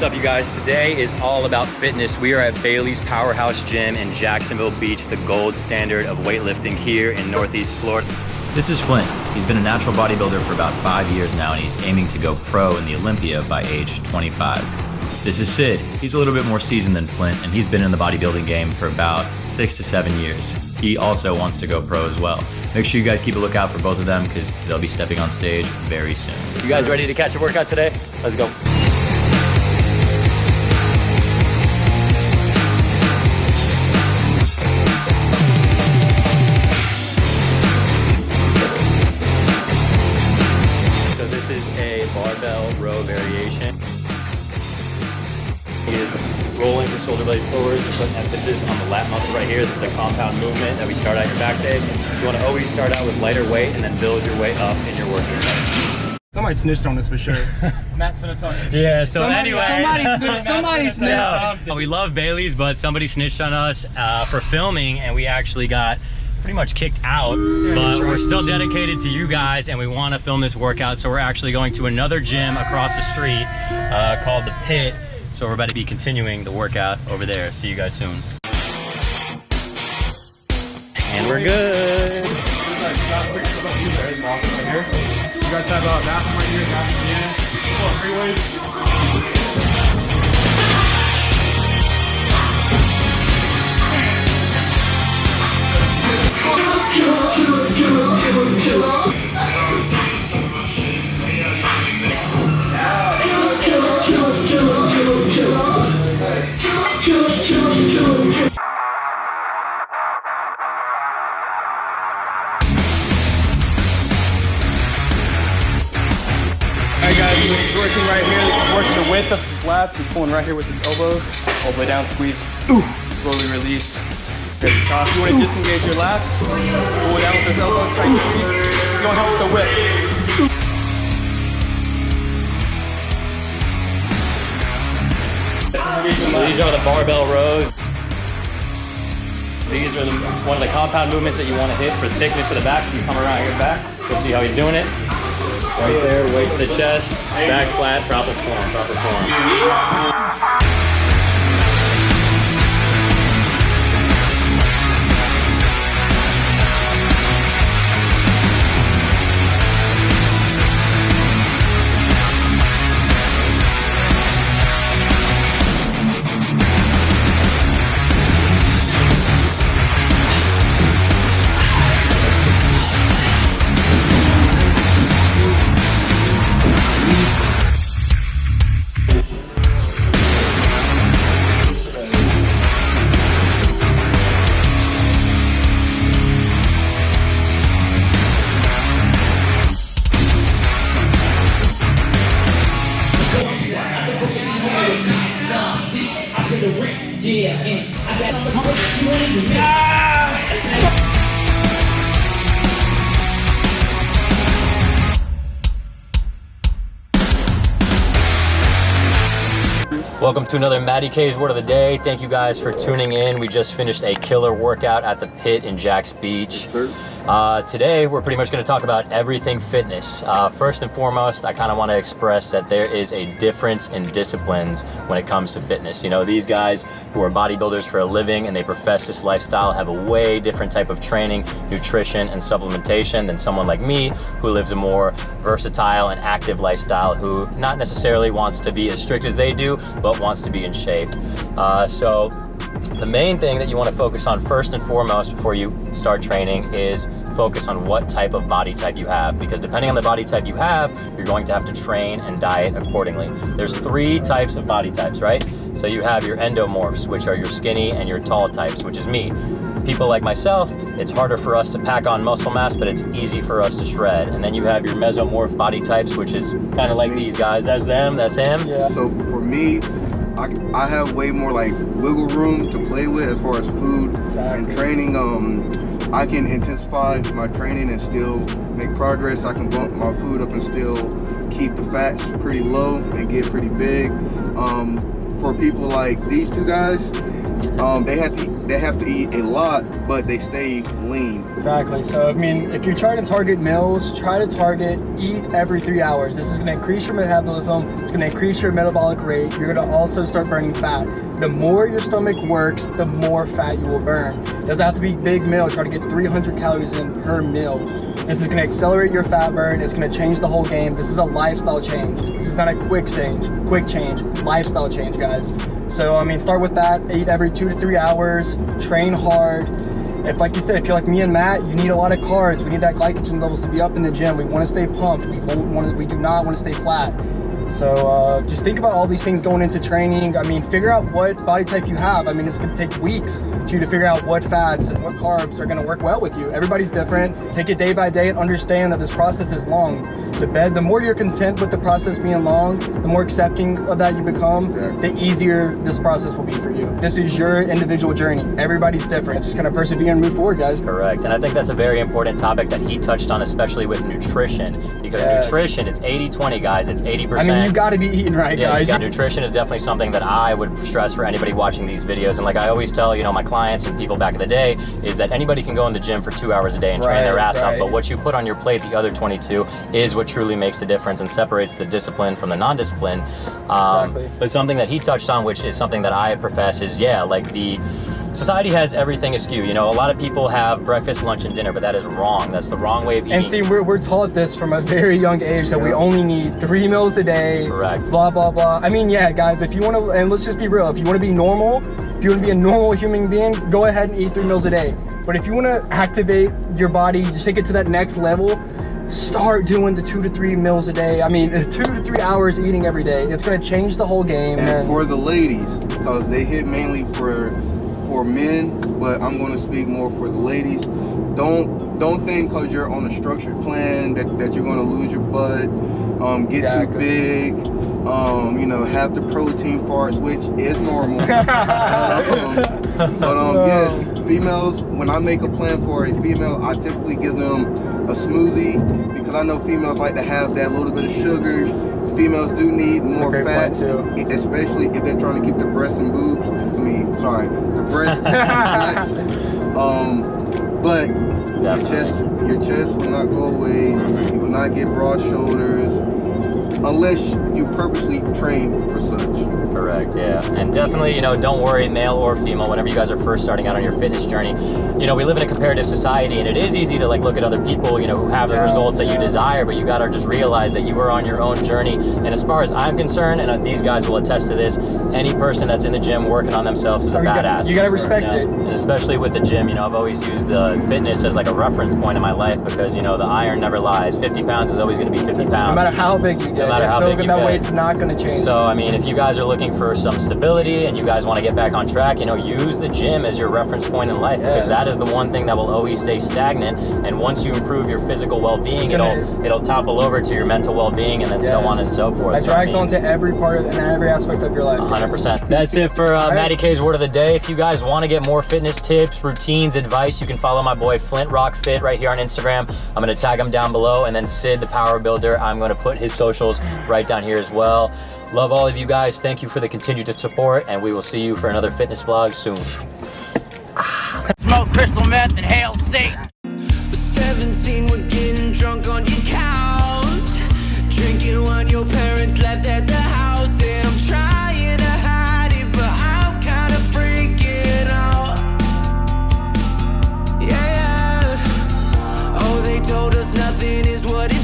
What's up, you guys? Today is all about fitness. We are at Bailey's Powerhouse Gym in Jacksonville Beach, the gold standard of weightlifting here in Northeast Florida. This is Flint. He's been a natural bodybuilder for about 5 years now, and he's aiming to go pro in the Olympia by age 25. This is Sid. He's a little bit more seasoned than Flint, and he's been in the bodybuilding game for about 6 to 7 years. He also wants to go pro as well. Make sure you guys keep a lookout for both of them because they'll be stepping on stage very soon. You guys ready to catch a workout today? Let's go. So this is a barbell row variation. He is rolling the shoulder blades forwards and putting emphasis on the lat muscle right here. This is a compound movement that we start out your back day. You want to always start out with lighter weight and then build your way up in your working set. Somebody snitched on us for sure. Matt's gonna talk. Yeah, so anyway. Somebody snitched. We love Bailey's, but somebody snitched on us for filming, and we actually got pretty much kicked out. But we're still dedicated to you guys, and we want to film this workout. So we're actually going to another gym across the street called The Pit. So we're about to be continuing the workout over there. See you guys soon. And we're good. You guys have a bathroom right here, bathroom in. Free weights. Alright guys, he's working right here. This is working the width of his lats. He's pulling right here with his elbows. All the way down, squeeze. Ooh. Slowly release. Good top. You want to disengage your lats. Pull it down with his elbows. Try and squeeze. It's going to help with the width. So these are the barbell rows. These are one of the compound movements that you want to hit for thickness of the back. You come around your back. Let's see how he's doing it. Right there, weight to the chest, back flat, proper form, proper form. Welcome to another Matty K's Word of the Day. Thank you guys for tuning in. We just finished a killer workout at the Pit in Jax Beach. Today, we're pretty much going to talk about everything fitness. First and foremost, I kind of want to express that there is a difference in disciplines when it comes to fitness. You know, these guys who are bodybuilders for a living and they profess this lifestyle have a way different type of training, nutrition, and supplementation than someone like me who lives a more versatile and active lifestyle who not necessarily wants to be as strict as they do, but wants to be in shape. So the main thing that you want to focus on first and foremost before you start training is focus on what type of body type you have, because depending on the body type you have, you're going to have to train and diet accordingly. There's 3 types of body types, right? So you have your endomorphs, which are your skinny, and your tall types, which is me. People like myself, it's harder for us to pack on muscle mass, but it's easy for us to shred. And then you have your mesomorph body types, which is kind of like these guys. That's them, that's him. Yeah. So for me, I have way more like wiggle room to play with as far as food and training. I can intensify my training and still make progress. I can bump my food up and still keep the fats pretty low and get pretty big. For people like these two guys, they have to eat a lot, but they stay lean. Exactly. So I mean, if you're trying to target meals, try to target eat every 3 hours. This is going to increase your metabolism. It's going to increase your metabolic rate. You're going to also start burning fat. The more your stomach works, the more fat you will burn. It doesn't have to be big meal. Try to get 300 calories in per meal. This is going to accelerate your fat burn. It's going to change the whole game. This is a lifestyle change. This is not a quick change, lifestyle change, guys. So I mean, start with that. Eat every 2 to 3 hours. Train hard. If, like you said, if you're like me and Matt, you need a lot of carbs. We need that glycogen levels to be up in the gym. We want to stay pumped. We do not want to stay flat. So just think about all these things going into training. I mean, figure out what body type you have. I mean, it's going to take weeks for you to figure out what fats and what carbs are going to work well with you. Everybody's different. Take it day by day and understand that this process is long. The more you're content with the process being long, the more accepting of that you become, the easier this process will be for you. This is your individual journey. Everybody's different. Just kind of persevere and move forward, guys. Correct. And I think that's a very important topic that he touched on, especially with nutrition. Because nutrition, it's 80-20, guys. It's 80%. I mean, you got to be eating right, guys. Nutrition is definitely something that I would stress for anybody watching these videos. And like I always tell, you know, my clients and people back in the day, is that anybody can go in the gym for 2 hours a day and train their ass off. But what you put on your plate, the other 22, is what truly makes the difference and separates the discipline from the non-discipline. But something that he touched on, which is something that I profess, is like the society has everything askew. You know, a lot of people have breakfast, lunch, and dinner, but that is wrong. That's the wrong way of eating. And see, we're taught this from a very young age that we only need 3 meals a day. Correct. Blah, blah, blah. I mean, yeah, guys, if you want to, and let's just be real, if you want to be normal, if you want to be a normal human being, go ahead and eat 3 meals a day. But if you want to activate your body, just take it to that next level, start doing the 2 to 3 meals a day. I mean, 2 to 3 hours eating every day. It's going to change the whole game. And for the ladies, because they hit mainly for men, but I'm going to speak more for the ladies. Don't think because you're on a structured plan that you're going to lose your butt, get too big, you know, have the protein farts, which is normal. Yes, females, when I make a plan for a female, I typically give them a smoothie, because I know females like to have that little bit of sugars. Females do need more fat, especially if they're trying to keep the breasts and boobs. The breast but your chest will not go away. You will not get broad shoulders unless you purposely train for such. Correct, yeah. And definitely, you know, don't worry, male or female, whenever you guys are first starting out on your fitness journey, you know, we live in a comparative society, and it is easy to like look at other people, you know, who have the results that you desire, but you got to just realize that you are on your own journey. And as far as I'm concerned, and these guys will attest to this, any person that's in the gym working on themselves is a badass. You got to respect it. And especially with the gym, you know, I've always used the fitness as like a reference point in my life, because, you know, the iron never lies. 50 pounds is always going to be 50 pounds. No matter how big you get. No matter how big you get. That weight's not going to change. So, I mean, if you guys are looking for some stability and you guys want to get back on track, you know, use the gym as your reference point in life, because that is the one thing that will always stay stagnant. And once you improve your physical well-being, it'll topple over to your mental well-being, and then so on and so forth. That drags onto every part and every aspect of your life. 100%. That's it for Matty K's Word of the Day. If you guys want to get more fitness tips, routines, advice, you can follow my boy Flint Rock Fit right here on Instagram. I'm going to tag him down below, and then Sid, the Power Builder, I'm going to put his socials right down here as well. Love all of you guys. Thank you for the continued support, and we will see you for another fitness vlog soon. Smoke crystal meth and hail Satan. 17, we're getting drunk on your couch, drinking wine your parents left at the house, and I'm trying